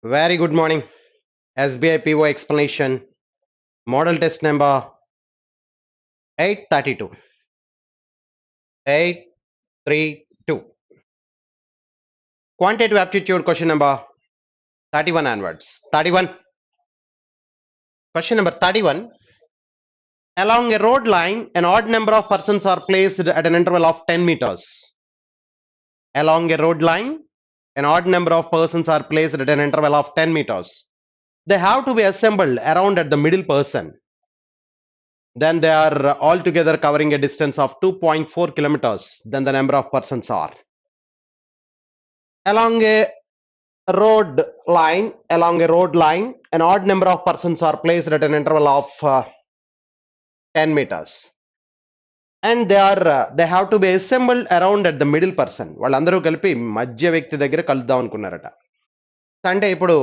Very good morning. SBI PO explanation, model test number 832. 832. Quantitative aptitude question number 31 onwards. 31. Question number 31. Along a road line, an odd number of persons are placed at an interval of 10 meters. Along a road line, an odd number of persons are placed at an interval of 10 meters. They have to be assembled around at the middle person. Then they are altogether covering a distance of 2.4 kilometers. Then the number of persons are. Along a road line, an odd number of persons are placed at an interval of 10 meters. And they have to be assembled around at the middle person. వాళ్ళందరూ కలిపి మధ్య వ్యక్తి దగ్గర కలుద్దాం అనుకున్నారట. అంటే ఇప్పుడు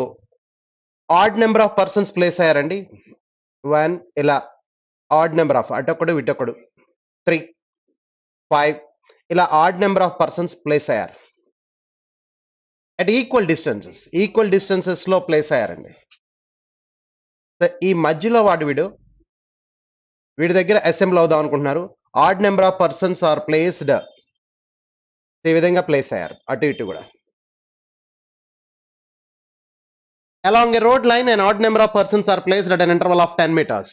odd number of persons place అయ్యారండి. 1 ఇలా ఆడ్ నెంబర్ ఆఫ్ అటొకడు ఇటొకడు 3 5 ఇలా odd number of persons place అయ్యారు. అట్ ఈక్వల్ డిస్టెన్సెస్ లో ప్లేస్ అయ్యారండి. ఈ మధ్యలో వీడి దగ్గర అసెంబ్ల్ అవుదాం అనుకుంటున్నారు. Odd number of persons are placed ఈ విధంగా ప్లేస్ అయ్యారు అటు ఇటు కూడా. Along a road line, an odd number of persons are placed at an interval of 10 meters.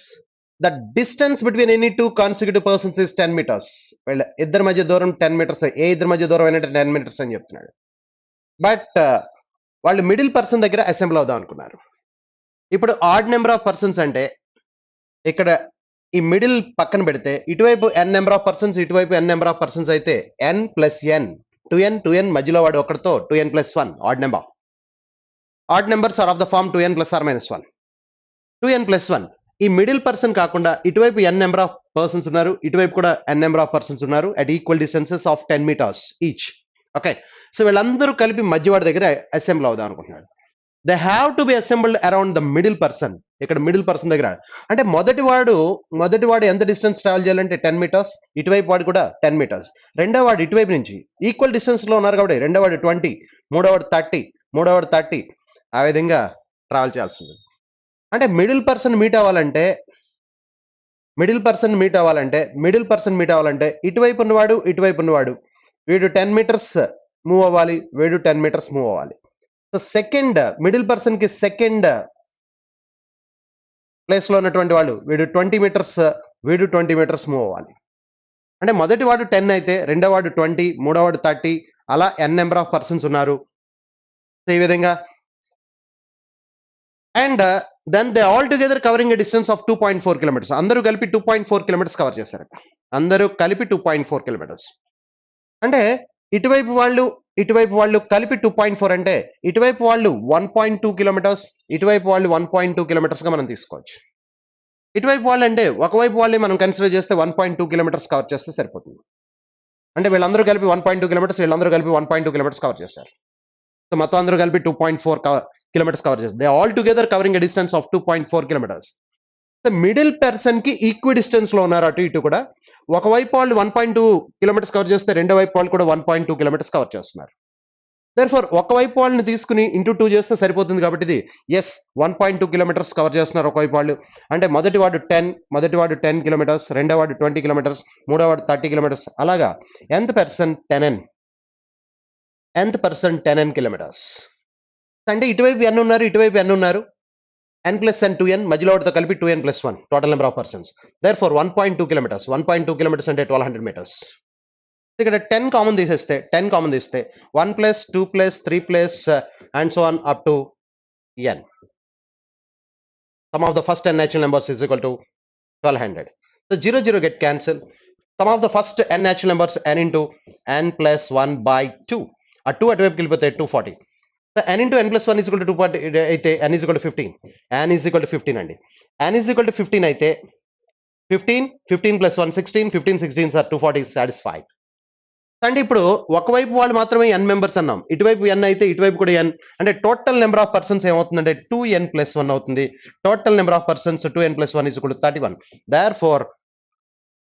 The distance between any two consecutive persons is 10 meters. వీళ్ళ ఇద్దరి మధ్య దూరం 10 మీటర్స్. ఏ ఇద్దరి మధ్య దూరం అయినట్టు 10 మీటర్స్ అని చెప్తున్నాడు. బట్ వాళ్ళు మిడిల్ పర్సన్ దగ్గర అసెంబ్ల్ అవుదాం అనుకున్నారు. ఇప్పుడు ఆడ్ నెంబర్ ఆఫ్ పర్సన్స్ అంటే ఇక్కడ ఈ మిడిల్ పక్కన పెడితే ఇటువైపు n నెంబర్ ఆఫ్ పర్సన్స్, ఇటువైపు n నెంబర్ ఆఫ్ పర్సన్స్ అయితే n ప్లస్ n 2n మధ్యలో వాడు ఒకటితో 2n plus 1 odd number. Odd numbers are of the form 2n plus or minus 1. 2n plus 1 ఈ మిడిల్ పర్సన్ కాకుండా ఇటువైపు n నెంబర్ ఆఫ్ పర్సన్స్ ఉన్నారు, ఇటువైపు కూడా n నెంబర్ ఆఫ్ పర్సన్స్ ఉన్నారు at equal distances of 10 metres each. Okay, so వీళ్ళందరూ కలిపి మధ్యవాడి దగ్గర అసెంబ్ల్ అవుదాం అనుకుంటున్నాడు. They have to be assembled around the middle person. ఇక్కడ మిడిల్ పర్సన్ దగ్గర అంటే మొదటివాడు ఎంత డిస్టెన్స్ ట్రావెల్ చేయాలంటే 10 మీటర్స్, ఇటువైపు వాడు కూడా 10 మీటర్స్. రెండో వాడు ఇటువైపు నుంచి ఈక్వల్ డిస్టెన్స్ లో ఉన్నారు కాబట్టి రెండో వాడు 20, మూడోవాడు 30 ఆ విధంగా ట్రావెల్ చేయాల్సి ఉంటుంది. అంటే మిడిల్ పర్సన్ మీట్ అవ్వాలంటే ఇటువైపు ఉన్నవాడు వీడు 10 మీటర్స్ మూవ్ అవ్వాలి, వీడు 10 మీటర్స్ మూవ్ అవ్వాలి. సో సెకండ్ మిడిల్ పర్సన్ కి సెకండ్ ప్లేస్ లో ఉన్నటువంటి వాళ్ళు వీడు 20 మీటర్స్, వీడు 20 మీటర్స్ మూవ్ అవ్వాలి. అంటే మొదటి వాడు 10 అయితే రెండో వాడు 20, మూడో వాడు 30 అలా n నెంబర్ ఆఫ్ పర్సన్స్ ఉన్నారు. సో ఈ విధంగా and then they all together covering a distance of 2.4 kilometres. అందరూ కలిపి 2.4 కిలోమీటర్స్ కవర్ చేశారు. 2.4 కిలోమీటర్స్ అంటే ఇటువైపు వాళ్ళు కలిపి 2.4 అంటే ఇటువైపు వాళ్ళు 1.2 కిలోమీటర్స్, ఇటువైపు వాళ్ళు 1.2 కిలోమీటర్స్ గా మనం తీసుకోవచ్చు. ఇటువైపు వాళ్ళు అంటే ఒకవైపు వాళ్ళే మనం కన్సిడర్ చేస్తే 1.2 కిలోమీటర్స్ కవర్ చేస్తే సరిపోతుంది. అంటే వీళ్ళందరూ కలిపి 1.2 కిలోమీటర్స్, వీళ్ళందరూ కలిపి 1.2 కిలోమీటర్స్ కవర్ చేశారు. సో మొత్తం అందరూ కలిపి 2.4 కిలోమీటర్స్ కవర్ చేస్తారు. They all together covering a distance of 2.4 kilometres. Middle person కి ఈక్వి డిస్టెన్స్ లో ఉన్నారు అటు ఇటు కూడా. ఒకవైపు వాళ్ళు 1.2 కిలోమీటర్స్ కవర్ చేస్తే రెండో వైపు వాళ్ళు కూడా 1.2 కిలోమీటర్స్ కవర్ చేస్తున్నారు. దెర్ఫోర్ ఒకవైపు వాళ్ళని తీసుకుని ఇంటూ 2 చేస్తే సరిపోతుంది కాబట్టి ఇది 1.2 కిలోమీటర్స్ కవర్ చేస్తున్నారు ఒకవైపు వాళ్ళు. అంటే మొదటివాడు 10 కిలోమీటర్స్, రెండో వాడు 20 కిలోమీటర్స్, మూడో వాడు 30 కిలోమీటర్స్ అలాగా nth పర్సన్ 10n కిలోమీటర్స్. అంటే ఇటువైపు n ఉన్నారు, ఇటువైపు n ఉన్నారు. n ప్లస్ n 2n మధ్యలో వాటితో కలిపి 2n plus 1 total number of persons. Therefore 1.2 kilometres. 1.2 kilometres అంటే 1200 మీటర్స్. ఇక్కడ 10 కామన్ తీస్తే 1 plus 2 plus 3 plus and so on up to n. Sum of the first n natural numbers is equal to 1200. So 0 get cancelled. Sum of the first n natural numbers n into n plus 1 by 2. ఆ 2 అటువైపుకి వెళ్ళిపోతే 240. So n into n plus 1 is equal to 240 అయితే n is equal to 15. n is equal to 15 అండి. n is equal to 15 అయితే 15 plus 1 16, 15 16s are 240 satisfied. అంటే ఇప్పుడు ఒకవైపు వాళ్ళు మాత్రమే n మెంబర్స్ అన్నాం, ఇటువైపు n అయితే ఇటువైపు కూడా n. అంటే టోటల్ నెంబర్ ఆఫ్ పర్సన్స్ ఏమవుతుందంటే 2n plus 1 అవుతుంది. Total number of persons 2n plus 1 is equal to 31. Therefore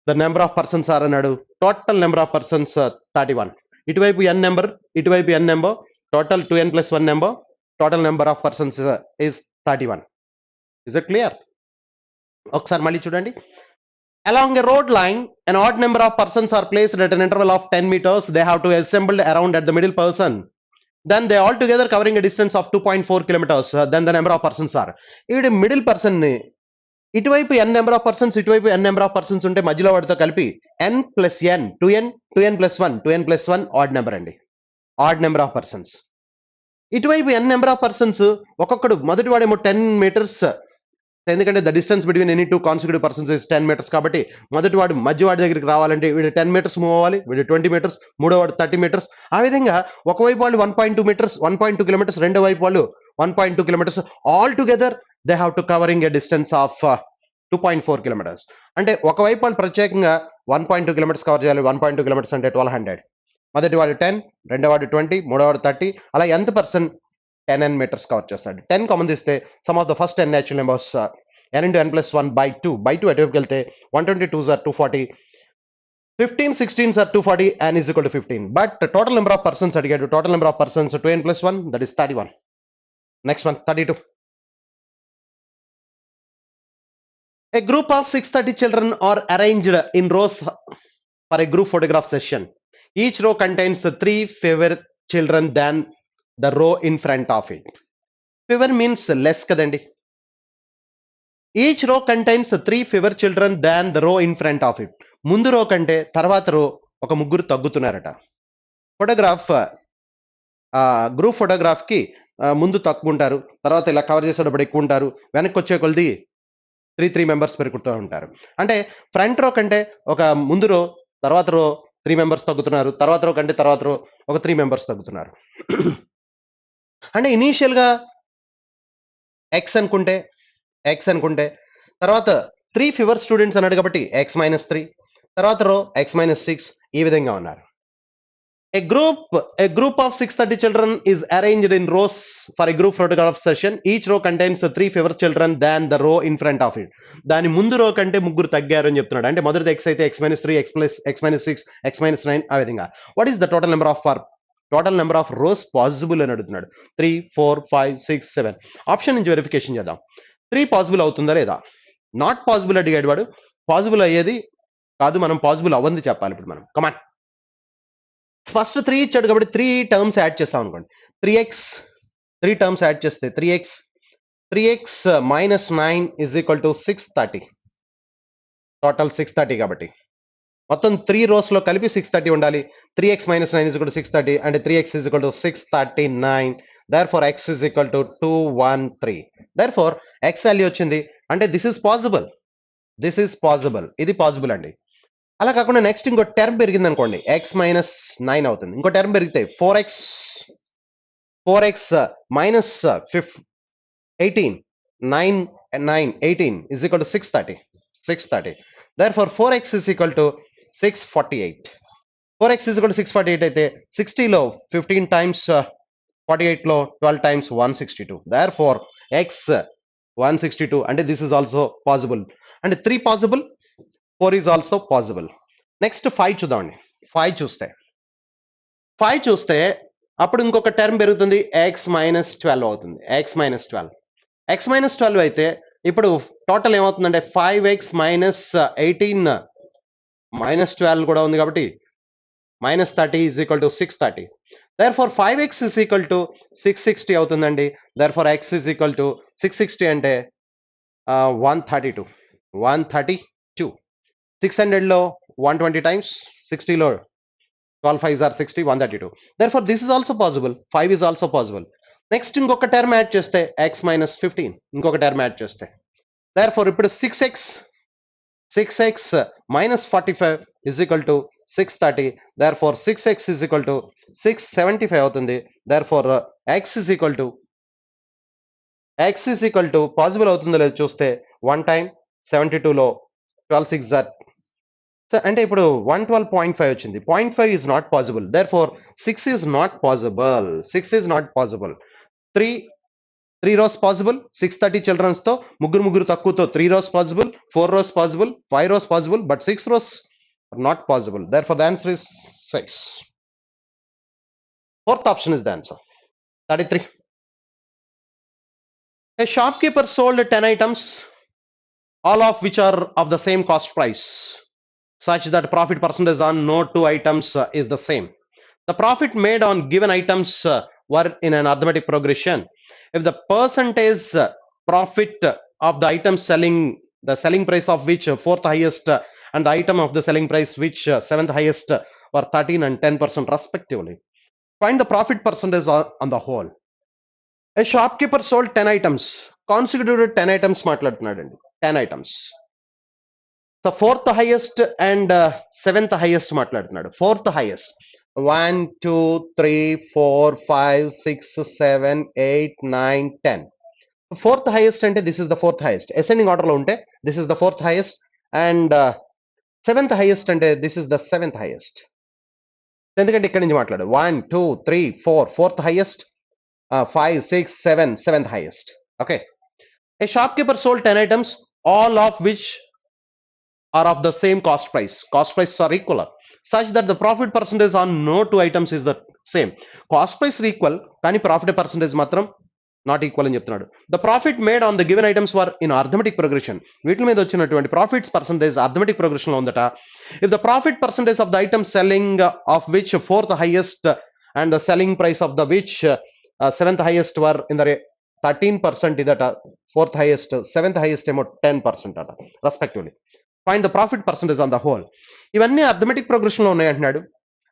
the number of persons are అన్నాడు. Total number of persons 31. ఇటువైపు n నెంబర్, ఇటువైపు n number, total 2n plus 1 number. total number of persons is 31. Is it clear? ఒకసారి మళ్ళీ చూడండి. Along a road line, an odd number of persons are placed at an interval of 10 meters. They have to assemble around at the middle person. Then they all together covering a distance of 2.4 kilometers. Then the number of persons are. ఇప్పుడు middle person ని ఇటువైపు n number of persons, ఇటువైపు n number of persons ఉంటే మధ్యలో వాడితో కలిపి n plus n 2n plus 1 2n plus 1 odd number అండి. Odd number of persons. ఇటువైపు n నెంబర్ ఆఫ్ పర్సన్స్, ఒక్కొక్కడు మొదటి వాడేమో 10 మీటర్స్, ఎందుకంటే the distance between any two consecutive persons is 10 metres. కాబట్టి మొదటి వాడు మధ్యవాడి దగ్గరికి రావాలంటే వీడు 10 మీటర్స్ మూవ్ అవ్వాలి, వీడు 20 మీటర్స్, మూడో వాడు 30 మీటర్స్. ఆ విధంగా ఒకవైపు వాళ్ళు 1.2 మీటర్స్ 1.2 కిలోమీటర్స్, రెండో వైపు వాళ్ళు 1.2 kilometres. All together they have to covering a distance of 2.4 kilometres. అంటే ఒకవైపు వాళ్ళు ప్రత్యేకంగా 1.2 కిలోమీటర్స్ కవర్ చేయాలి. 1.2 కిలోమీటర్స్ అంటే 1200. మొదటి వాడు 10, రెండో వాడు 20, మూడో వాడు 30. అలా ఎంత పర్సన్ 10n మీటర్స్ కవర్ చేస్తాడు. 10 కామన్ తీస్తే some of the first 10 natural numbers n into n plus 1 by 2 అటువైపుకి వెళ్తే 122s are 240, 15 16s are 240, n is equal to 15. But total number of persons అడిగాడు. total number of persons 2n plus 1, that is 31. Next one, 32. A group of 630 children are arranged in rows for a group photograph session. Each row contains 3 fewer children than the row in front of it. Fewer means less కదండి. Each row contains 3 fewer children than the రో in front of it. ముందు రో కంటే తర్వాత రో ఒక ముగ్గురు తగ్గుతున్నారట. Photograph group photograph కి ముందు తక్కువ ఉంటారు, తర్వాత ఇలా కవర్ చేసేటప్పుడు ఎక్కువ ఉంటారు, వెనక్కి వచ్చే కొలది 3 మెంబర్స్ పెరుగుతూ ఉంటారు. అంటే ఫ్రంట్ రో కంటే ఒక ముందు రో తర్వాత రో 3 మెంబర్స్ తగ్గుతున్నారు, తర్వాత రో కంటే తర్వాత రో ఒక 3 మెంబర్స్ తగ్గుతున్నారు. అంటే ఇనీషియల్ గా ఎక్స్ అనుకుంటే తర్వాత 3 ఫీవర్ స్టూడెంట్స్ అన్నాడు కాబట్టి x-3, తర్వాత రో x-6, ఈ విధంగా ఉన్నారు. A group of 630 children is arranged in rows for a group photograph session. Each row contains 3 fewer children than the row in front of it. దాని ముందు రో కంటే ముగ్గురు తగ్గారు అని చెప్తున్నాడు. అంటే మొదటిది x అయితే x-3, x-6, x-9 ఆ విధంగా. What is the total number of rose possible అని అడుగుతున్నాడు. 3 4 5 6 7. ఆప్షన్ నుంచి వెరిఫికేషన్ చేద్దాం. 3 పాసిబుల్ అవుతుందా లేదా? నాట్ పాసిబుల్ అడిగాడు వాడు. పాసిబుల్ అయ్యేది కాదు, మనం పాసిబుల్ అవ్వంది చెప్పాలి. ఇప్పుడు మనం కమాన్ ఫస్ట్ 3 ఇచ్చాడు కాబట్టి 3 టర్మ్స్ యాడ్ చేస్తాం అనుకోండి. 3 టర్మ్స్ యాడ్ చేస్తే 3x minus 9 is equal to 630. Total 630 కాబట్టి మొత్తం 3 రోస్ లో కలిపి 630 ఉండాలి. 3x minus 9 is equal to 630 అంటే 3x is equal to 639. therefore x is equal to 213. therefore x value వచ్చింది. అంటే దిస్ ఇస్ పాసిబుల్, ఇది పాసిబుల్ అండి. అలా కాకుండా నెక్స్ట్ ఇంకో టర్మ్ పెరిగింది అనుకోండి, x minus 9 అవుతుంది. ఇంకో టర్మ్ పెరిగితే 4x minus 18 is equal to 630. therefore 4x is equal to 648. 4x is equal to 648 అయితే 60 లో 15 times 48 లో 12 times 162. therefore x 162 అంటే this is also possible. అంటే 3 possible, 4 is also possible. Next 5 చూద్దామండి. 5 చూస్తే అప్పుడు ఇంకొక టర్మ్ పెరుగుతుంది, x minus 12 అవుతుంది. x minus 12 అయితే ఇప్పుడు టోటల్ ఏమవుతుందంటే 5x minus 18 minus 12 కూడా ఉంది కాబట్టి minus 30 is equal to 630. therefore 5x is equal to 660 అవుతుందండి. therefore x is equal to 660 అంటే 132. 600 లో 120 times 60 లో 12 5s are 60, 132. therefore this is also possible. 5 is also possible. Next ఇంకొక టర్మ్ యాడ్ చేస్తే x minus 15 ఇంకొక టర్మ్ యాడ్ చేస్తే therefore ఇప్పుడు 6x minus 45 is equal to 630. therefore 6x is equal to 675 అవుతుంది. therefore x is equal to possible అవుతుందో లేదో చూస్తే 1 time 72 లో 12 6 are అంటే ఇప్పుడు 112.5 వచ్చింది. 0.5 is not possible. therefore 6 is not possible. 3 rows possible. 630 childrens తో ముగ్గురు తక్కువతో 3 rows possible, 4 rows possible, 5 rows possible, but 6 rows are not possible. therefore the answer is 6. Fourth option is the answer. 33. A shopkeeper sold 10 items, all of which are of the same cost price, such that profit percentage on no two items is the same. The profit made on given items were in an arithmetic progression. If the percentage profit of the item selling, the selling price of which fourth highest and the item of the selling price which seventh highest were 13 and 10% respectively. Find the profit percentage on the whole. A shopkeeper sold 10 items. Consecutive 10 items మాట్లాడుతున్నాడండి. 10 items. So fourth highest and seventh highest మాట్లాడుతున్నాడు. Fourth highest. 1, 2, 3, 4, 5, 6, 7, 8, 9, 10. Fourth highest అంటే this is the fourth highest. Ascending order లో ఉంటే this is the fourth highest and seventh highest అంటే this is the seventh highest. ఎందుకంటే ఇక్కడ నుంచి మాట్లాడు 1, 2, 3, 4, fourth highest, 5, 6, 7, seventh highest. Okay. A shopkeeper sold 10 items, all of which are of the same cost price. Cost prices are equal, such that the profit percentage on no two items is the same. Cost price are equal, కానీ profit percentage మాత్రం not equal అని చెప్తున్నాడు. The profit made on the given items were in arithmetic progression. వీటి మీద వచ్చినటువంటి profits percentage arithmetic progression లో ఉందట. If the profit percentage of the item selling of which fourth highest and the selling price of the which seventh highest were in the 13% ఇదట, fourth highest, seventh highest ఏమో 10% అట respectively. Find the profit percentage on the whole. ఇవన్నీ arithmetic progression లో ఉన్నాయి అంటున్నాడు.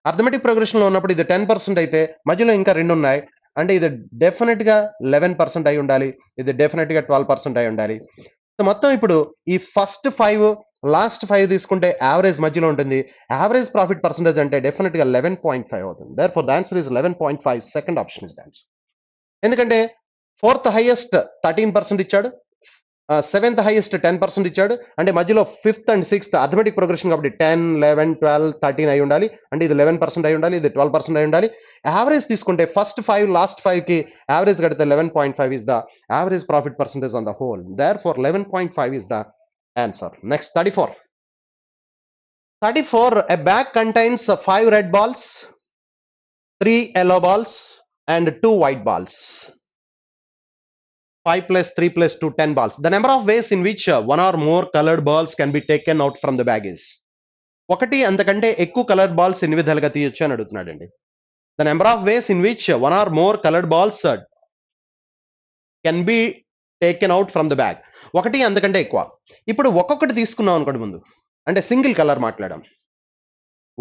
Arithmetic progression లో ఉన్నప్పుడు ఇది 10% అయితే మధ్యలో ఇంకా రెండు ఉన్నాయి అంటే ఇది డెఫినెట్ గా 11% అయి ఉండాలి, ఇది డెఫినెట్ గా 12% అయి ఉండాలి. సో మొత్తం ఇప్పుడు ఈ ఫస్ట్ 5 లాస్ట్ 5 తీసుకుంటే యావరేజ్ మధ్యలో ఉంటుంది. యావరేజ్ ప్రాఫిట్ పర్సెంటేజ్ అంటే డెఫినెట్ గా 11.5 అవుతుంది. Therefore the answer is 11.5. Second option is the answer. ఎందుకంటే ఫోర్త్ హైయెస్ట్ 13% ఇచ్చాడు, సెవెంత్ హైయెస్ట్ 10% ఇచ్చాడు, అంటే మధ్యలో fifth and sixth arithmetic progression కాబట్టి 10, 11, 12, 13 అయి ఉండాలి, అంటే ఇది 11% అయి ఉండాలి, ఇది 12% అయి ఉండాలి. యావరేజ్ తీసుకుంటే ఫస్ట్ 5 లాస్ట్ 5 కి యావరేజ్ కడితే 11.5 is the average profit percentage on the whole. Therefore 11.5 is the answer. Next 34. A bag contains 5 red balls, 3 yellow balls and 2 white balls. 5 plus 3 plus 2, 10 balls. The number of ways in which one or more colored balls can be taken out from the bag is. ఒకటి అంతకంటే ఎక్కువ colour balls ఎన్ని విధాలుగా తీయొచ్చు అని అడుగుతున్నాడండి. The number of ways in which one or more colored balls can be taken out from the bag. ఒకటి అంతకంటే ఎక్కువ. ఇప్పుడు ఒక్కొక్కటి తీసుకున్నాం అనుకోండి ముందు, అంటే సింగిల్ కలర్ మాట్లాడాం.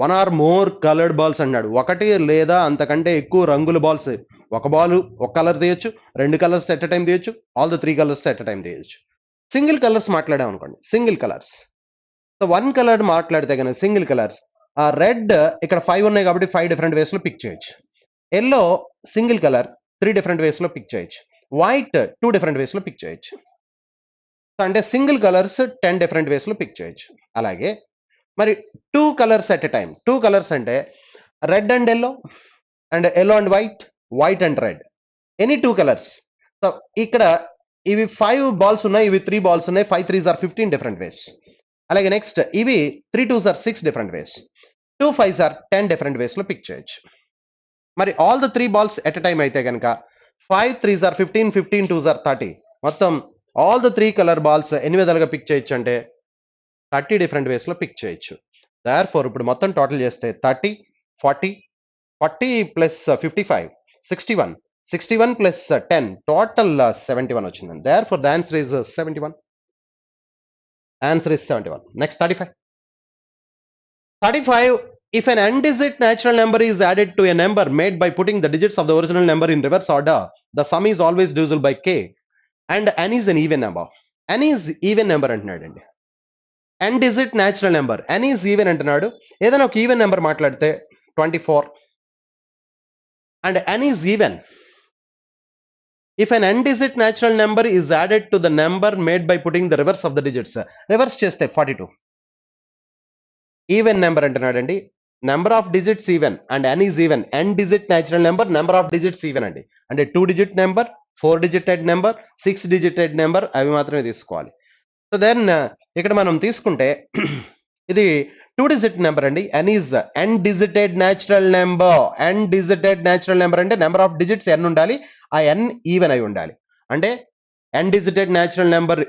1 or more colored balls అన్నాడు. ఒకటి లేదా అంతకంటే ఎక్కువ రంగుల బాల్స్, ఒక బాల్ ఒక కలర్ తీయొచ్చు, 2 కలర్స్ ఎట్ టైం తీయొచ్చు, all the 3 colours at time తీయొచ్చు. సింగిల్ కలర్స్ మాట్లాడాం అనుకోండి, సింగిల్ కలర్స్. సో 1 కలర్ మాట్లాడితే కనుక సింగిల్ కలర్స్, ఆ రెడ్ ఇక్కడ 5 ఉన్నాయి కాబట్టి 5 డిఫరెంట్ వేస్ లో పిక్ చేయొచ్చు. Yellow single colour 3 different ways లో పిక్ చేయొచ్చు. వైట్ 2 డిఫరెంట్ వేస్ లో పిక్ చేయొచ్చు. అంటే సింగిల్ కలర్స్ 10 డిఫరెంట్ వేస్ లో పిక్ చేయొచ్చు. అలాగే మరి 2 colours at a time. 2 colours అంటే red and yellow and yellow and white, white and red, any 2 colours. So ఇక్కడ ఇవి 5 బాల్స్ ఉన్నాయి, ఇవి 3 బాల్స్ ఉన్నాయి, 5 3s are 15 డిఫరెంట్ వేస్. అలాగే నెక్స్ట్ ఇవి 3 2s are 6 different ways, 2 5s are 10 different ways లో pick చేయొచ్చు. మరి all the 3 balls at time అయితే కనుక 5 3s are 15, 15 2s are 30. మొత్తం ఆల్ ద 3 కలర్ బాల్స్ ఎన్ని విధాలుగా పిక్ చేయొచ్చు అంటే 30 డిఫరెంట్ వేస్ లో పిక్ చేయొచ్చు. దేర్ఫోర్ ఇప్పుడు మొత్తం టోటల్ చేస్తే 30, 40, 40 ప్లస్ 55, 61, 61 ప్లస్ 10 టోటల్ 71 వచ్చిందండి. Therefore the answer is 71. Answer is 71. Next 35. 35. If an n-digit natural number is added to a number made by putting the digits of the original number in reverse order, the sum is always divisible by k and n is an even number. n is even number అంటున్నాడండి. n digit natural number, n is even అంటున్నాడు. ఏదైనా ఒక even number మాట్లాడితే 24 and n is even. If an n digit natural number is added to the number made by putting the reverse of the digits, reverse చేస్తే 42. Even number అంటున్నాడండి. Number of digits even and n is even. n digit natural number, number of digits even అండి. అంటే 2 digit number, 4 digited number, 6 digited number అవి మాత్రమే తీసుకోవాలి. So then ఇక్కడ మనం తీసుకుంటే ఇది 2 digit నెంబర్ అండి. n is n digited natural number. n digited natural number అంటే నెంబర్ ఆఫ్ డిజిట్స్ n ఉండాలి, ఆ n ఈవెన్ అయి ఉండాలి. అంటే n digited natural number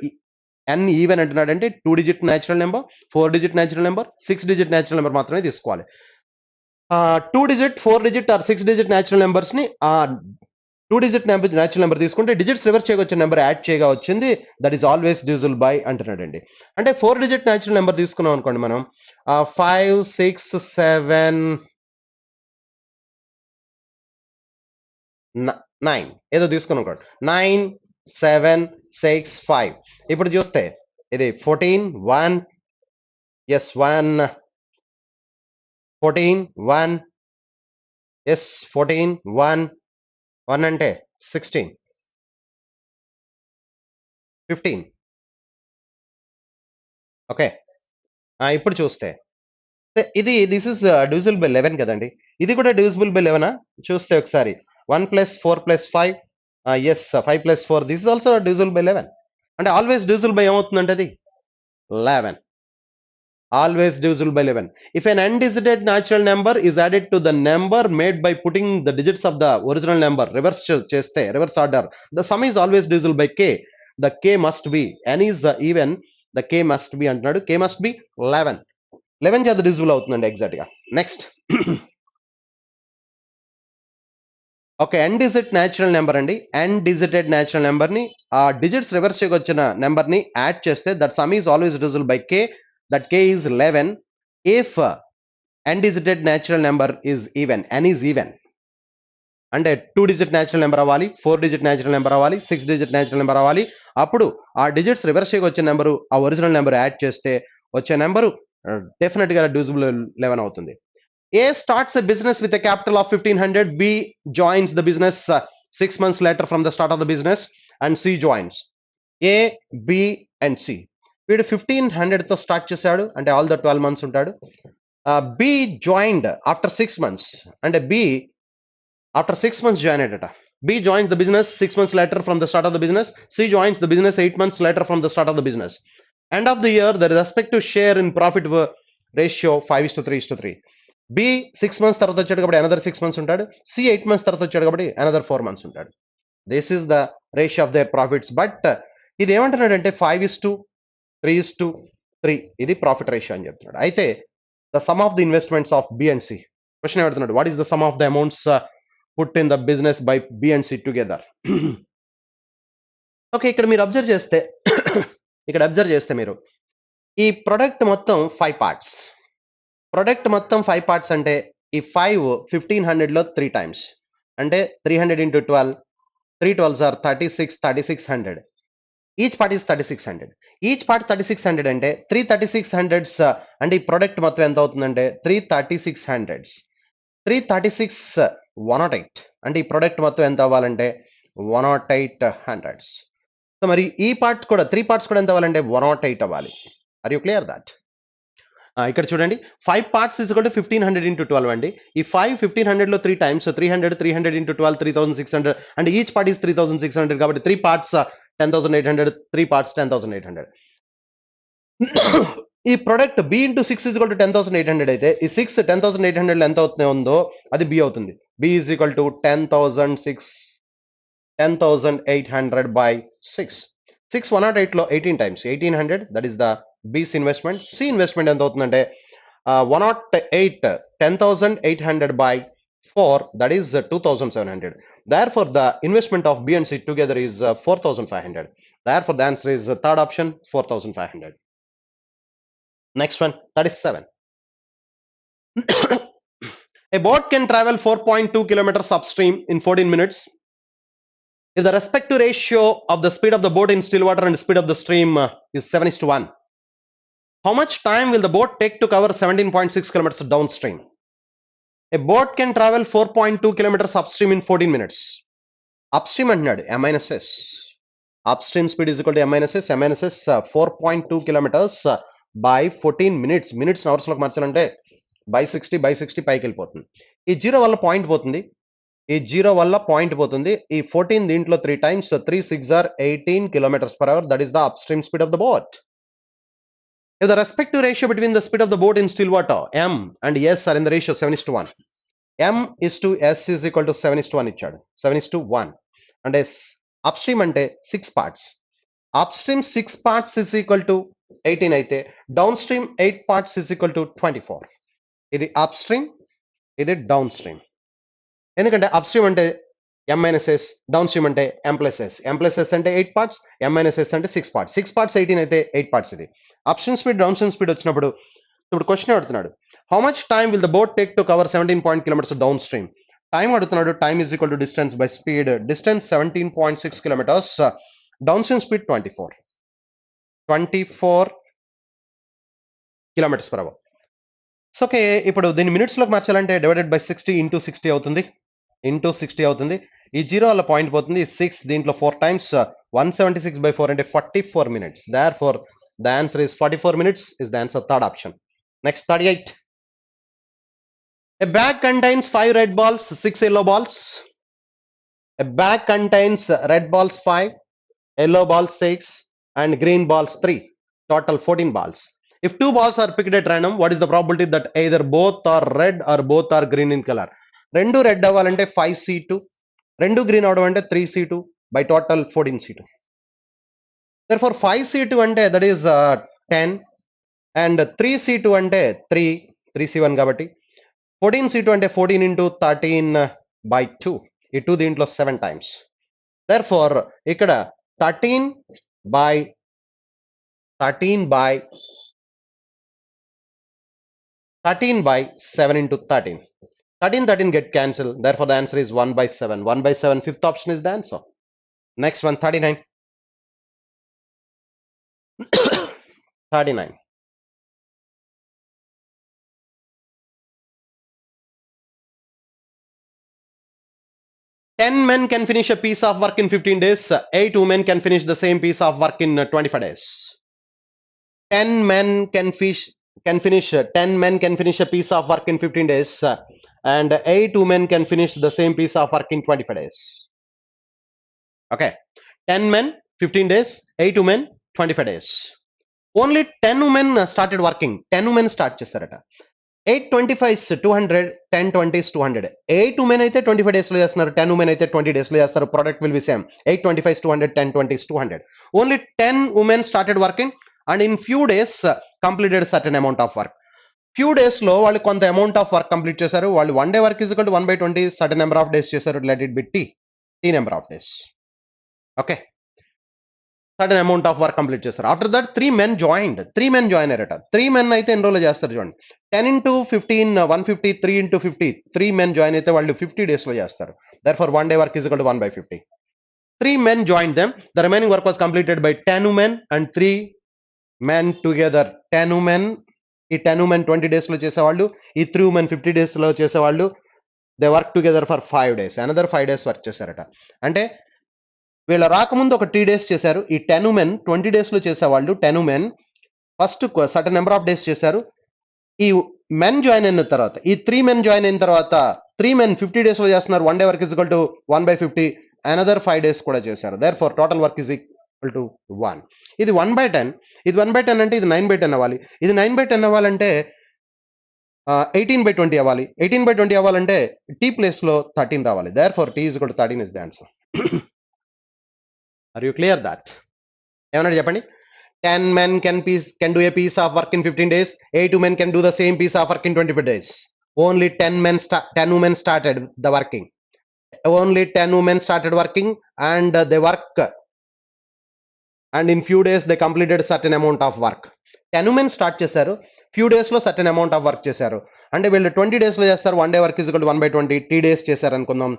n even అంటున్నాడంటే 2 digit natural number, 4 digit natural number, 6 digit natural number మాత్రమే తీసుకోవాలి. 2 digit, 4 digit or 6 digit natural numbers ని 2 డిజిట్ న్యాచురల్ నెంబర్ తీసుకుంటే డిజిట్స్ రివర్స్ చేయగా వచ్చిన నెంబర్ యాడ్ చేయగా వచ్చింది, that is always divisible by అంటున్నాడండి. అంటే 4 డిజిట్ న్యాచురల్ నెంబర్ తీసుకున్నాం అనుకోండి మనం, 5 6 7 9 ఏదో తీసుకున్నాం అనుకోండి, 9 7 6 5. ఇప్పుడు చూస్తే ఇది 14 1, ఎస్ 1, 14 1, ఎస్ 14 1, 1 అంటే 16 15. ఓకే, ఇప్పుడు చూస్తే ఇది దిస్ ఇస్ డివిజిబుల్ బై 11 కదండి. ఇది కూడా డివిజిబుల్ బై 11 చూస్తే ఒకసారి 1 + 4 + 5, yes 5 + 4, this is also divisible by 11. అంటే ఆల్వేస్ డివిజిబుల్ బై ఏమవుతుందంటే అది 11, always divisible by 11. If an n-digit natural number is added to the number made by putting the digits of the original number, reverse order, the sum is always divisible by k. The k must be, n is even, the k must be అంటున్నాడు, k must be 11. 11 చేత divisible అవుతుందండి exact గా. Next okay, n digit natural number అండి. n digited natural number ని ఆ digits reverse చేయగా వచ్చిన number ని యాడ్ చేస్తే that some is always divisible by k. That k is 11 if n digit natural number is even, n is even. అంటే 2 digit natural number అవ్వాలి, 4 digit natural number అవ్వాలి, 6 digit natural number అవ్వాలి. అప్పుడు ఆ digits reverse చేయగా వచ్చే number ఆ original number add చేస్తే వచ్చే నెంబరు డెఫినెట్ గా డివిజిబుల్ 11 అవుతుంది. A starts a business with a capital of 1500, B joins the business 6 months later from the start of the business, and C joins. A, B and C. వీడు 1500 తో start చేశాడు, అంటే all the 12 months ఉంటాడు. B joined after 6 months, అంటే B after 6 months join అయ్యాడట. B joins the business 6 months later from the start of the business. C joins the business 8 months later from the start of the business. End of the year, the respective share in profit ratio 5:3:3. B 6 months తర్వాత వచ్చాడు కాబట్టి another 6 months ఉంటాడు. C 8 months తర్వాత వచ్చాడు కాబట్టి another 4 months ఉంటాడు. This is the ratio of their profits. But ఇది ఏమంటున్నాడంటే 5:3:3 ఇది ప్రాఫిట్ రేషియో అని చెప్తున్నాడు. అయితే the sum of the investments of B and C, question ఏమంటున్నాడు, what is the sum of the amounts put in the business by B and C together. Okay, ఇక్కడ మీరు observe చేస్తే మీరు ఈ ప్రొడక్ట్ మొత్తం 5 parts. ప్రొడక్ట్ మొత్తం 5 parts అంటే ఈ 5 1500లో 3 times, అంటే 300 into 12, 3 12s are 36, 3600. Each part is 3600. Each part 3600 అంటే 3 3600s, అంటే ఈ ప్రొడక్ట్ మొత్తం ఎంత అవుతుందంటే 3 3600s. 336 108, అంటే ఈ ప్రొడక్ట్ మొత్తం ఎంత అవ్వాలంటే 10800s. సో మరి ఈ పార్ట్ కూడా 3 parts కూడా ఎంత అవ్వాలంటే 108 అవ్వాలి. Are you clear that? ఇక్కడ చూడండి, 5 parts is equal to 1500 into 12 అండి. ఈ 5 1500లో 3 times, so 300 into 12 3600, and each part is 3600 కాబట్టి 3 parts 10800, 3 parts 10800. ఈ product B into 6 is equal to 10800 అయితే ఈ 6 10800 ఎంత అవుతుంది ఉందో అది బి అవుతుంది. B is equal to 10800 by 6. 6 108లో 18 times 1800, that is the B's investment. C investment ఎంత అవుతుందంటే 108 10800 by 4, that is 2700. Therefore the investment of B and C together is 4500. Therefore the answer is third option, 4500. Next one, 37. A boat can travel 4.2 kilometers upstream in 14 minutes if the respective ratio of the speed of the boat in still water and speed of the stream is 7:1. How much time will the boat take to cover 17.6 kilometers downstream? A boat can travel 4.2 kilometers upstream in 14 minutes. Upstream అంటున్నాడు M-S. Upstream speed is equal to M-S. M-S 4.2 kilometers by 14 minutes. Minutes hours లోకి మార్చాలంటే by 60 పైకి వెళ్ళిపోతుంది. ఈ 0 వల్ల point పోతుంది. ఈ 0 వల్ల పాయింట్ పోతుంది. ఈ 14 దీంట్లో 3 times, so 3 6 are 18 kilometers per hour. That is the upstream speed of the boat. If the respective ratio between the speed of the boat in still water, M and S are in the ratio 7:1. M is to S is equal to 7:1 ఇచ్చాడు. 7:1. అంటే upstream అంటే 6 parts. Upstream 6 parts is equal to 18 అయితే down stream 8 parts is equal to 24. ఇది upstream, ఇది down stream. ఎందుకంటే upstream అంటే M-S, down stream అంటే M+S. M+S అంటే 8 పార్ట్స్, M-S అంటే 6 పార్ట్స్. 6 పార్ట్స్ 18 అయితే 8 పార్ట్స్ ఇది. Upstream speed, down stream speed వచ్చినప్పుడు ఇప్పుడు క్వశ్చన్ అడుగుతున్నాడు. How much time will the boat take to cover 17 kilometres down stream? Time అడుగుతున్నాడు. Time is equal to distance by speed. Distance 17.6 kilometres, down stream speed 24 kilometres per hour. So okay, ఇప్పుడు దీన్ని minutes లోకి మార్చాలంటే divided by 60 into 60 అవుతుంది. Into 60 అవుతుంది. ఈ zero వల్ల point పోతుంది. 6 దీంట్లో 4 టైమ్స్ 176 by 4 అంటే 44 minutes. Therefore, the answer is 44 minutes is the answer, third option. Next, 38. A bag contains 5 red balls, 6 yellow balls. A bag contains red balls 5, yellow balls 6, and green balls 3. Total 14 balls. If 2 balls are picked at random, what is the probability that either both are red or both are green in color? రెండు red అవ్వాలంటే 5C2, రెండు green అవడం అంటే 3C2 by total 14C2. Therefore 5C2 అంటే that is 10 and 3C2 అంటే 3C1 కాబట్టి 14C2 అంటే 14 into 13 by 2. ఈ 2 దీంట్లో 7 times. Therefore ఇక్కడ 13 by 7 into 13. 13 get cancelled. Therefore, the answer is 1 by 7. 1 by 7, fifth option is the answer. Next one, 39. 39. Ten men can finish a piece of work in 15 days. 8 women can finish the same piece of work in 25 days. 10 men can finish a piece of work in 15 days, and 8 women can finish the same piece of work in 25 days. Okay, 10 men 15 days, 8 women 25 days. Only 10 women started working. 10 women start చేస్తారట. 8 25 is 200, 10 20 is 200. 8 women అయితే 25 days లో చేస్తున్నారు, 10 women అయితే 20 days లో చేస్తారు. Product will be same. 8 25 is 200, 10 20 is 200. Only 10 women started working and in few days completed certain amount of work. Few days లో వాళ్ళు కొంత అమౌంట్ ఆఫ్ వర్క్ కంప్లీట్ చేశారు. వాళ్ళు 1 day work is equal to 1 by 20, certain number of days చేశారు. Let it be T number of days. Okay, certain amount of work complete చేస్తారు. After that 3 men joined. 3 men join అయ్యారట. 3 men అయితే ఎన్ని రోజులు చేస్తారు చూడండి. 10 into 15 150, 3 into 50, 3 men join అయితే వాళ్ళు 50 days లో చేస్తారు. Therefore 1 day work is equal to 1 by 50. 3 men joined them. The remaining work was completed by 10 women and 3 men together. 10 women, ఈ 10 women 20 days లో చేసేవాళ్ళు, ఈ 3 women 50 days లో చేసేవాళ్ళు. They work together for 5 days. Another 5 days work చేశారట. అంటే వీళ్ళ రాకముందు ఒక 3 days చేశారు. ఈ 10 women 20 days లో చేసేవాళ్ళు 10 women first certain number of days చేశారు. ఈ మెన్ జాయిన్ అయిన తర్వాత, ఈ 3 men జాయిన్ అయిన తర్వాత 3 men 50 days లో చేస్తున్నారు. 1 day work is equal to 1 by 50. Another 5 days కూడా చేశారు. Therefore total work is equal to 1. ఇది 1 by 10. ఇది 1 by 10 అంటే ఇది 9 by 10 అవ్వాలి. ఇది 9 by 10 అవ్వాలంటే 18 by 20 అవ్వాలి. 18 by 20 అవ్వాలంటే T ప్లేస్ లో 13 రావాలి. Therefore T is equal to 13 is the answer. Are you clear that? ఏమన్నాడు చెప్పండి. 10 men can do a piece of work in 15 days. 8 women can do the same piece of work in 25 days. Only 10 women started the working. Only 10 women started working and they work, and in few days they completed certain amount of work. 10 women start చేశారు, few days లో certain amount of work చేశారు. అంటే వీళ్ళు 20 days లో చేస్తారు. 1 day work is equal to 1 by 20. T days చేశారు అనుకుందాం.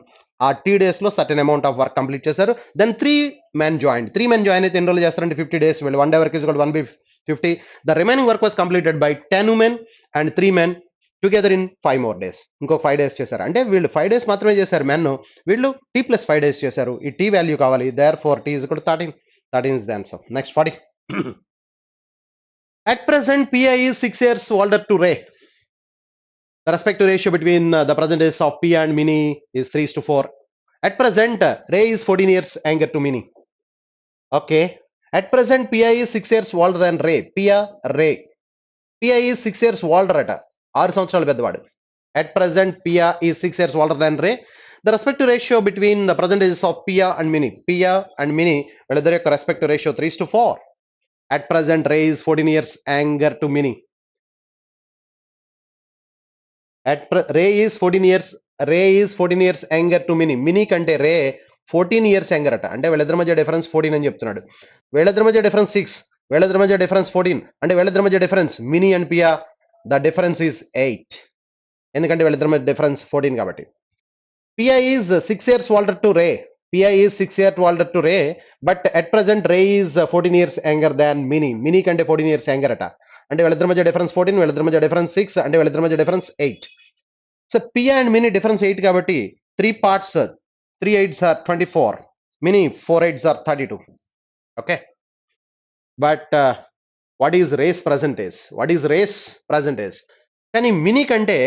ఆ T days లో certain amount of work complete చేశారు. Then 3 men joined. 3 men join అయితే ఎన్ని రోజులు చేస్తారంటే 50 days. వీళ్ళు 1 day work is equal to 1 by 50. The remaining work was completed by 10 women and 3 men together in 5 more days. ఇంకో 5 days చేశారు. అంటే వీళ్ళు 5 days మాత్రమే చేశారు మెన్, వీళ్ళు T plus 5 days చేశారు. ఈ T వాల్యూ కావాలి. Therefore T is equal to 13. 13 is the answer. Next, 40. At present PI is 6 years older to Ray. The respective ratio between the present age of Pia and Minnie is 3:4. At present, Ray is 14 years younger to Minnie. Okay. At present, Pia is 6 years older than Ray. Ray. Pia is 6 years older at 6 సంవత్సరాలు పెద్దవాడు. At present, Pia is 6 years older than Ray. The respective ratio between the percentages of Pia and Mini. Pia and Mini, whether your respective ratio 3:4. At present, Ray is 14 years younger to Mini. Ray is 14 years. Ray is 14 years younger to Mini. Mini కంటే రే 14 years younger అట. అంటే వీళ్ళిద్దరి మధ్య difference 14 అని చెప్తున్నాడు. వీళ్ళిద్దరి మధ్య difference 6. వీళ్ళిద్దరి మధ్య డిఫరెన్స్ 14. అంటే వీళ్ళిద్దరి మధ్య difference Mini and Pia the difference is 8. ఎందుకంటే వీళ్ళిద్దరి మధ్య డిఫరెన్స్ 14 కాబట్టి. Pia is 6 years older to Ray. Pia is 6 years older to Ray, but at present Ray is 14 years younger than Mini. Mini కంటే 14 years younger అట. అంటే వీళ్ళిద్దరి మధ్య difference 14, వీళ్ళిద్దరి మధ్య డిఫరెన్స్ 6, అంటే వీళ్ళిద్దరి మధ్య difference 8. So Pia and Mini difference 8 కాబట్టి 3 parts, 3 8s are 24. Mini 4 8s are 32. Okay. But what is Ray's percentage? What is Ray's percentage? కానీ Mini కంటే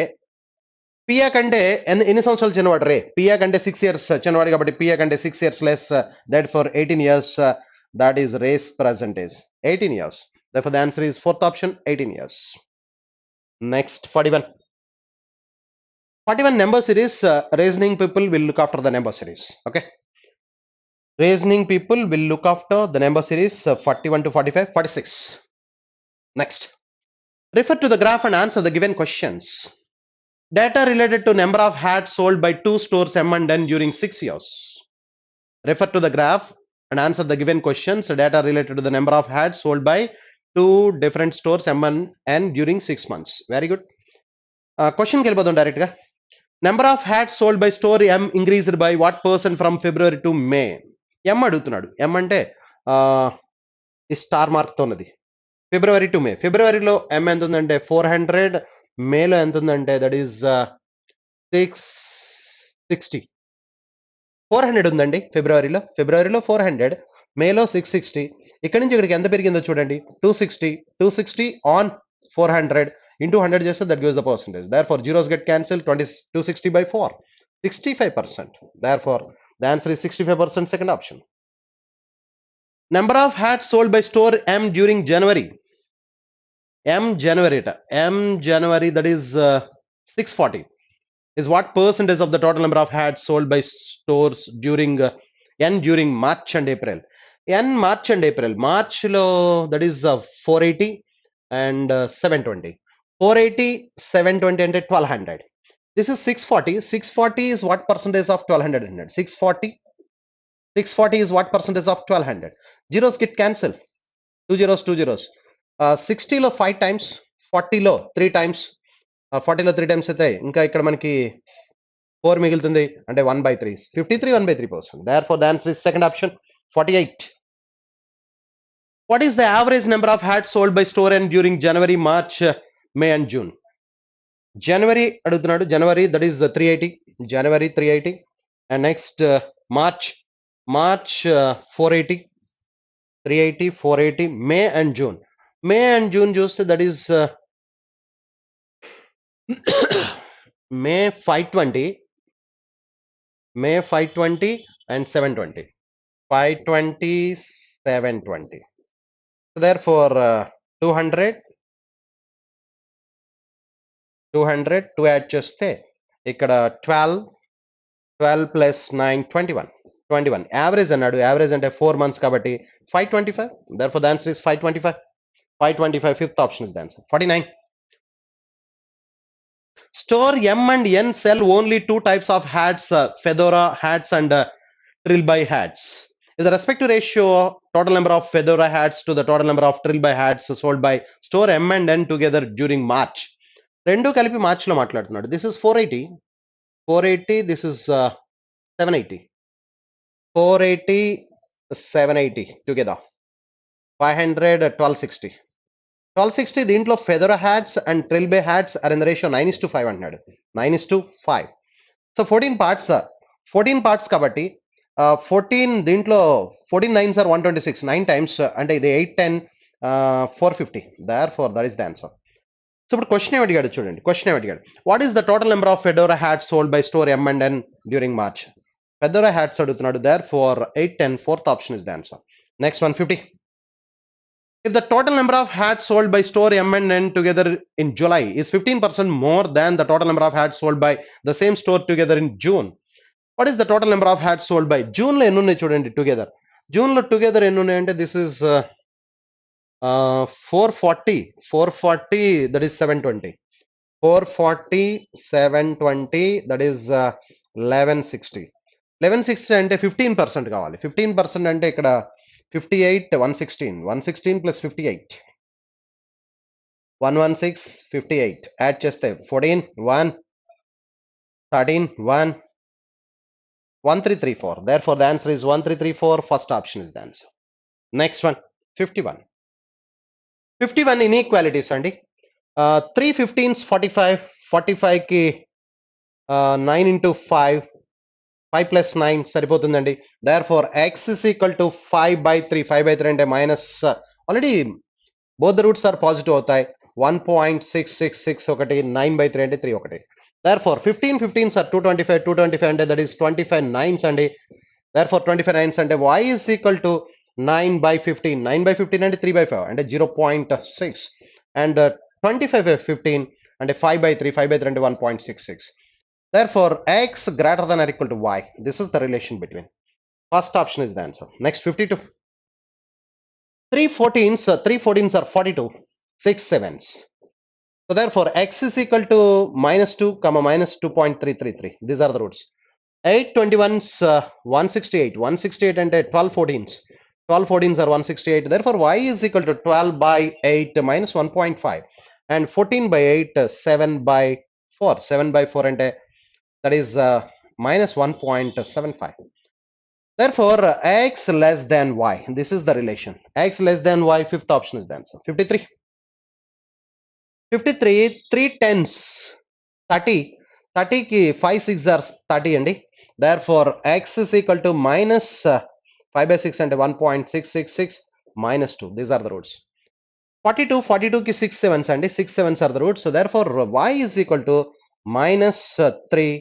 పియా కంటే ఎన్ని సంవత్సరాలు చిన్నవాడు రే? పియా కంటే 6 years చిన్నవాడు కాబట్టి పియా కంటే 6 years less, that for 18 years, that is Ray's percentage, 18 years. Therefore the answer is fourth option, 18 years. Next, 41 number series. Reasoning people will look after the number series. Okay, reasoning people will look after the number series 41 to 45, 46. Next, refer to the graph and answer the given questions. Data related to number of hats sold by 2 stores M and N during 6 years. Refer to the graph and answer the given questions. Data related to the number of hats sold by 2 different stores M and N during 6 months. Very good. Question kelipodam direct ga. Number of hats sold by store M increased by what percent from February to May? M adugutunnadu. M ante ఈ star mark తో ఉన్నది. ఫిబ్రవరి to మే. ఫిబ్రవరిలో M ఎంత ఉందంటే 400, మేలో ఎంత ఉందంటే that is 660. 400 ఉందండి ఫిబ్రవరిలో. 400, మేలో 660. ఇక్కడ నుంచి ఇక్కడికి ఎంత పెరిగిందో చూడండి. 260 on 400 into 100 చేస్తే that gives the percentage. Therefore zeros get cancelled. 260 by 4, 65%. Therefore the answer is 65%, second option. Number of hats sold by store M during January. M January, that is 640, is what percentage of the total number of hats sold by stores during N during March and April? N March and April. March lo that is 480 and 720. 480, 720 అంటే 1200. This is 640. 640 is what percentage of 1200? 640 is what percentage of 1200? Zeros get cancelled. 2 zeros. 60 లో 5 times, 40 లో 3 times. 40 లో 3 times అయితే ఇంకా ఇక్కడ మనకి 4 మిగులుతుంది, అంటే 1/3. 53 1/3%. Therefore the answer is second option, 48. What is the average number of hats sold by store N during January, March, May and June? January అడుగుతున్నాడు. January that is 380. January 380. And next March 480. 380, 480. May and June. May and June చూస్తే that is May 520, and 720. 520, 720. So therefore 200 2 add చేస్తే ఇక్కడ 12 plus 9, 21. Average అన్నాడు. Average అంటే 4 months కాబట్టి 525. Therefore the answer is 525. 525, fifth option is the answer. 49. Store M and N sell only 2 types of hats, fedora hats and trilby hats. Is the respective ratio total number of fedora hats to the total number of trilby hats sold by store M and N together during March? రెండు కలిపి March లో మాట్లాడుతున్నాడు. This is 480. This is 780. 480, 780 together. 500, 1260. 1260 దీంట్లో fedora hats and trilby hats are in the ratio 9:5 అంటున్నాడు. 9:5. So 14 parts కాబట్టి 14 దీంట్లో 14 9s are 126. 9 times అంటే ఇది 8 10 450. Therefore that is the answer. So ఇప్పుడు క్వశ్చన్ ఏమి అడిగాడు చూడండి. క్వశ్చన్ ఏమి అడిగాడు, what is the total number of Fedora hats sold by store M and N during March? Fedora hats అడుగుతున్నాడు. Therefore 8 10, fourth option is the answer. Next one, 50. If the total number of hats sold by store M and N together in July is 15% more than the total number of hats sold by the same store together in June, what is the total number off hats sold by జూన్లో ఎన్ని ఉన్నాయి చూడండి together. జూన్లో together ఎన్ని ఉన్నాయంటే this is 440 that is 720. 440 720 that is 1160. 1160 అంటే 15% కావాలి. 15% అంటే ఇక్కడ 58 116 ప్లస్ 58 116 58 యాడ్ చేస్తే 14 1 13 1 1334. Therefore the answer is 1334. First option is the answer. Next one 51. 51 inequalities అండి. 3 15s 45. 45 కి 9 into 5 5 plus 9 సరిపోతుందండి. Therefore x is equal to 5/3. 5/3 అంటే minus already both the roots are positive అవుతాయి. 1.666 ఒకటి 9/3 అంటే 3 ఒకటి. Therefore 15 15s are 225. 225 అంటే that is 25 9s అండి. Therefore 25 9s అంటే y is equal to 9/15. 9/15 అంటే 3/5 అంటే 0.6 and 25/15 అంటే 5/3. 5/3 అంటే 1.66. Therefore x greater than or equal to y. This is the relation between. First option is the answer. Next 52. 3 14s are 42. 6 7s. So therefore x is equal to -2 comma -2.333. These are the roots. 8 21s 168. 168 and 12 14s. 12 14s are 168. Therefore y is equal to 12/8 minus 1.5 and 14/8 7/4. 7/4 and that is minus 1.75. Therefore x less than y. This is the relation. X less than y. Fifth option is the answer. 53. 53 3 10s 30. 30 ki 5 6 are 30 andi. Therefore x is equal to minus 5/6 and 1.666 minus 2. These are the roots. 42 ki 6 7s andi. 6 7s are the roots. So therefore y is equal to minus 3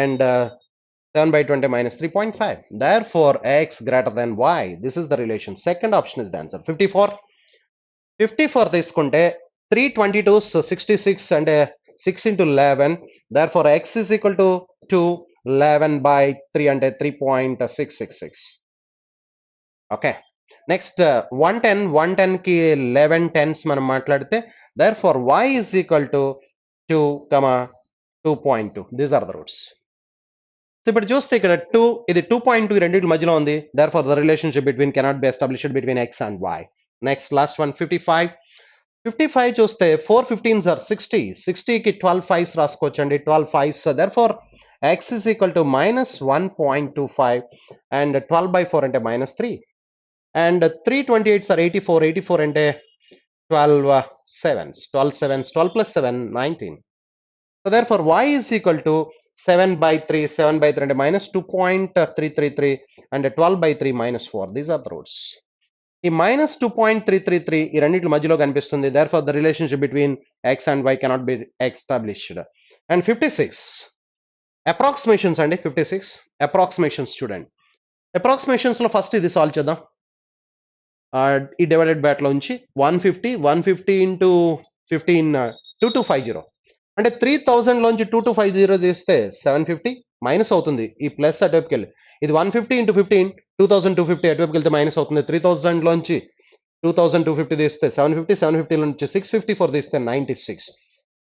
and 7/20 minus 3.5. Therefore x greater than y. This is the relation. Second option is the answer. 54 తీసుకుంటే 3 22s 66 and 6 into 11. Therefore x is equal to 2 11/3 and 3.666. Okay. Next 110 ki 11 10s మనం మాట్లాడితే therefore y is equal to 2 2.2. These are the roots. So ఇప్పుడు చూస్తే ఇక్కడ 2 ఇది 2.2 ఈ రెండింటి మధ్యలో ఉంది. Therefore the relationship between cannot be established between x and y. Next last one 55. 55 చూస్తే 4 15s are 60. 60 కి 12 5s రాసుకోవచ్చండి. 12 5s. Therefore x is equal to minus 1.25 and 12/4 అంటే minus 3 and 3 28s are 84. 84 అంటే 12 7s. 12 7s. 12 plus 7 19. So therefore y is equal to 7/3. 7/3 అంటే minus 2.333 and 12/3 minus 4. These are the roots. ఈ minus 2.333 ఈ రెండింటి మధ్యలో కనిపిస్తుంది. Therefore the relationship between x and y cannot be established. And 56 approximations అండి. 56 approximations చూడండి. approximations లో first ఇది సాల్వ్ చేద్దాం. ఈ డివైడెడ్ బై అట్లా ఉంచి 150 into 15 2250 అంటే 3000 లోంచి 2250 తీస్తే 750 మైనస్ అవుతుంది. ఈ ప్లస్ అటువైపుకి వెళ్ళి ఇది 150 into 15 2250 అటువైపుకి వెళ్తే మైనస్ అవుతుంది. 3000 లోంచి 2250 తీస్తే 750 నుంచి 654 తీస్తే 96.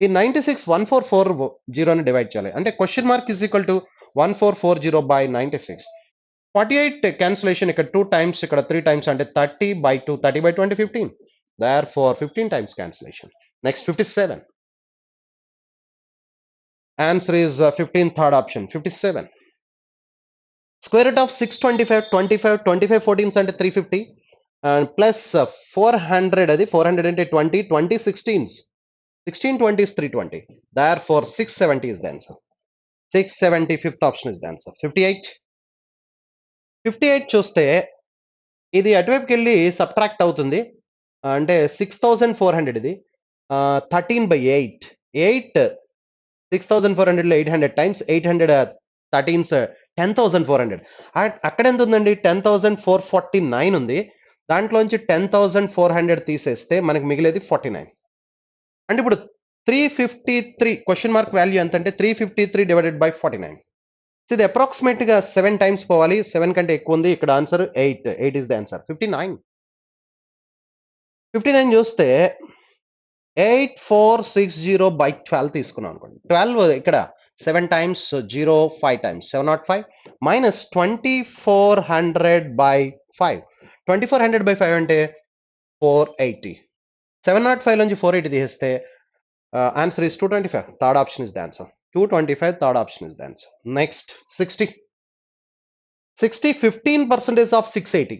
ఈ 96 1440 ని డివైడ్ చేయాలి. అంటే question mark is equal to 1440/96. 48 cancellation ఇక్కడ 2 times ఇక్కడ 3 times అంటే 30/2 30/20 15. Therefore 15 times cancellation. Next 57. Answer is 15, third option. 57. Square root of 625 25 14s అంటే 350 and plus 400 అది 400 అంటే 20 16s 16 20s 320. Therefore 670 is the answer. 670 fifth option is the answer. 58 చూస్తే ఇది అటువైపుకి వెళ్ళి subtract అవుతుంది. అంటే 6400 ఇది 13/8 8 6400 లో 800 times 800 13s 10400. అక్కడ ఎంత ఉందండి 10449 ఉంది. దాంట్లోంచి 10400 తీసేస్తే మనకు మిగిలేది 49. అంటే ఇప్పుడు 353 క్వశ్చన్ మార్క్ వాల్యూ ఎంత అంటే 353 డివైడెడ్ బై 49. సో ఇది అప్రాక్సిమేట్ గా 7 టైమ్స్ పోవాలి. 7 కంటే ఎక్కువ ఉంది. ఇక్కడ ఆన్సర్ 8 ఇస్ ద ఆన్సర్. 59 చూస్తే 8460 బై 12 తీసుకున్నాం అనుకోండి. 12 ఇక్కడ 7 times 0 5 times 705 minus 2400 by 5. 2400 by 5 అంటే 480. 705 నుంచి 480 తీసేస్తే answer is 225. Third option is the answer. 225 third option is the answer. Next 60. 15% of 680.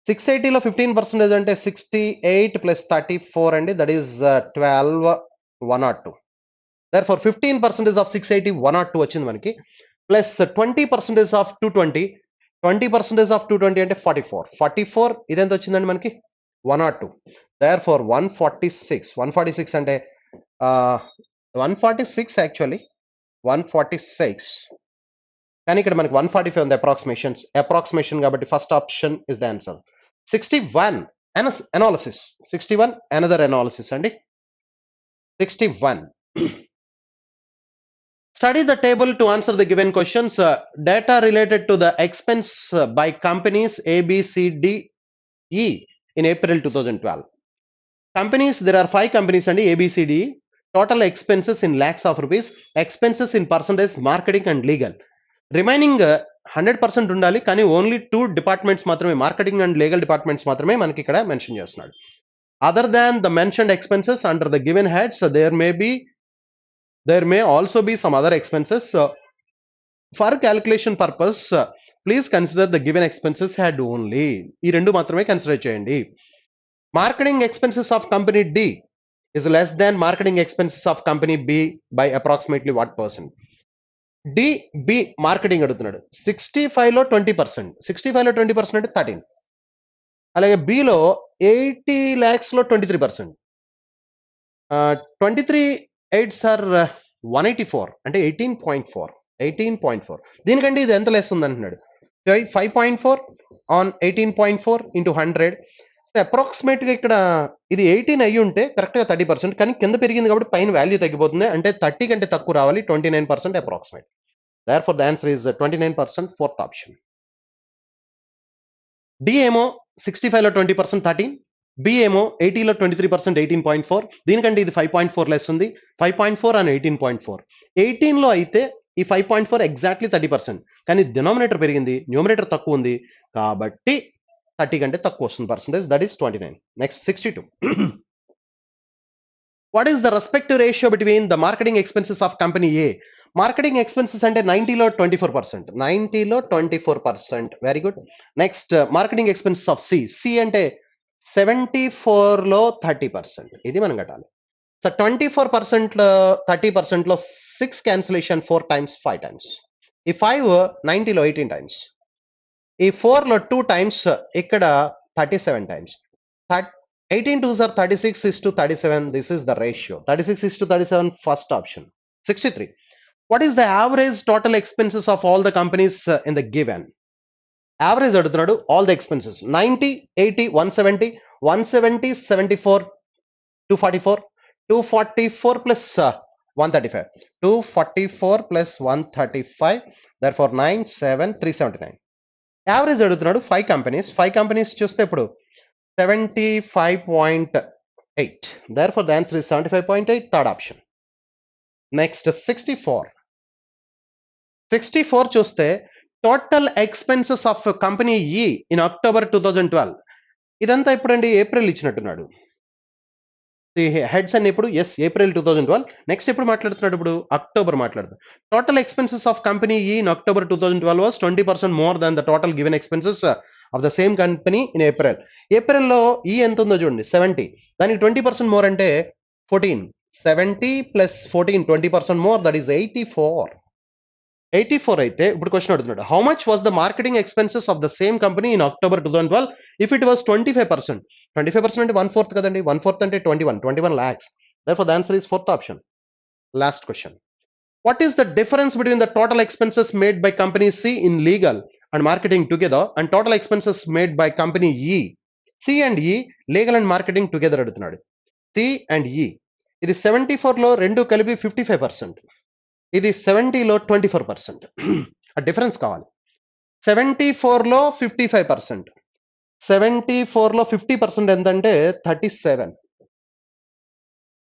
680లో 15% అంటే 68 ప్లస్ 34 అండి. That is 12 102. Therefore 15% ఆఫ్ 680 102 వచ్చింది మనకి. Plus 20% of 220. 20% ఆఫ్ 220 అంటే 44. 44 ఇదెంత వచ్చిందండి మనకి 102. Therefore 146 అంటే 146 యాక్చువల్లీ 146 కానీ ఇక్కడ మనకి 145 ఉంది అప్రాక్సిమేషన్ కాబట్టి first option is the answer. 61 analysis. 61 another analysis అండి. 61 study the table to answer the given questions. Data related to the expense by companies A, B, C, D, E in April 2012. Companies, there are 5 companies and A, B, C, D. Total expenses in lakhs of rupees. Expenses in percentage, marketing and legal. Remaining 100% ఉండాలి కానీ only 2 departments మాత్రమే, marketing and legal departments మాత్రమే మనకి ఇక్కడ mention చేస్తున్నాడు. Other than the mentioned expenses under the given heads there may also be some other expenses. For calculation purpose, please consider the given expenses head only. ఈ రెండు మాత్రమే consider చేయండి. Marketing expenses of company D is less than marketing expenses of company B by approximately what percent? B marketing అడుగుతున్నాడు. 65లో 20%. 65లో 20% అంటే 13. అలాగే Bలో 80 lakhs లో 23%. 23 8 sir 184 అంటే 18.4. 18.4. దీనికంటే ఇది ఎంత లెస్ ఉంది అంటున్నాడు. 5.4 ఆన్ 18.4 ఇంటూ 100. అప్రాక్సిమేట్ గా ఇక్కడ ఇది 18 అయ్యి ఉంటే కరెక్ట్ గా 30%, కానీ కింద పెరిగింది కాబట్టి పైన వాల్యూ తగ్గిపోతుంది. అంటే 30 కంటే తక్కువ రావాలి. 29% approximate. Therefore the answer is 29%, fourth option. D ఏమో 65లో 20% 13. B ఏమో 80లో 23% 18.4. దీనికంటే ఇది 5.4 లెస్ ఉంది. 5.4 అని 18.4. 18లో అయితే ఈ 5.4 ఎగ్జాక్ట్లీ 30%, కానీ డినామినేటర్ పెరిగింది, న్యూమరేటర్ తక్కువ ఉంది కాబట్టి 30 కంటే తక్కువ వస్తుంది percentage. That is 29. Next 62. What is the respective ratio between the marketing expenses of company A? Marketing expenses అంటే 90లో 24%. 90లో 24%. Very good. Next marketing expenses of C అంటే 74లో 30%. ఇది మనం కట్టాలి. సో 24%లో 30%లో 6 క్యాన్సిలేషన్ 4 టైమ్స్ 5 టైమ్స్. ఈ 5 90లో 18 టైమ్స్. ఈ 4లో 2 టైమ్స్ ఇక్కడ 37 times. 18 2s are 36 is to 37. This is the ratio. 36 is to 37, first option. 63. What is the average total expenses of all the companies in the given? Average adutunadu all the expenses 90 80 170 170 74 244 244 plus 135 244 plus 135, therefore 9 7 379. Average adutunadu 5 companies చూస్తే ఇప్పుడు 75.8. Therefore the answer is 75.8, third option. Next 64. 64 చూస్తే total expenses of company ఈ in October 2012. ఇదంతా ఇప్పుడండి April ఇచ్చినట్టున్నాడు. Heads అన్ని ఇప్పుడు April 2012. Next ఎప్పుడు మాట్లాడుతున్నాడు? ఇప్పుడు అక్టోబర్ మాట్లాడుతున్నాడు. టోటల్ ఎక్స్పెన్సెస్ ఆఫ్ కంపెనీ ఈ in October 2012 was 20% more than the total given expenses of the same company in April. ఏప్రిల్లో ఈ ఎంత ఉందో చూడండి, 70. దానికి 20% మోర్ అంటే 14. 70 ప్లస్ 14 20% మోర్, దట్ ఈస్ 84. 84 అయితే ఇప్పుడు క్వశ్చన్ అడుగుతున్నాడు, how much was the marketing expenses of the same company in October 2012 if it was 25%. 25% అంటే 1/4 కదండి. 1/4 అంటే 21 lakhs. Therefore the answer is fourth option. Last question. What is the difference between the total expenses made by company C in legal and marketing together and total expenses made by company E? C and E legal and marketing together అడుగుతున్నాడు. C and E ఇది 74లో రెండు కలిపి 55%. ఇది 70లో 24%. ఆ difference కావాలి. 74లో 55%. 74లో 50% ఎంతంటే 37.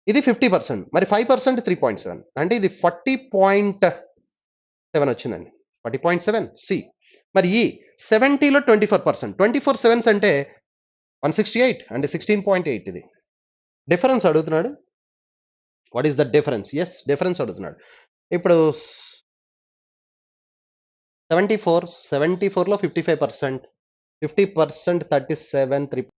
ఇది 50%. మరి 5% 3.7. అంటే ఇది 40.7 వచ్చిందండి. 40.7 సి. మరి ఈ 70లో 24%. 24 సెవెన్స్ అంటే 168 అంటే 16.8 ఇది. డిఫరెన్స్ అడుగుతున్నాడు. What is the difference? Yes, difference అడుగుతున్నాడు. ఇప్పుడు 74లో 55%, 50% 37, 3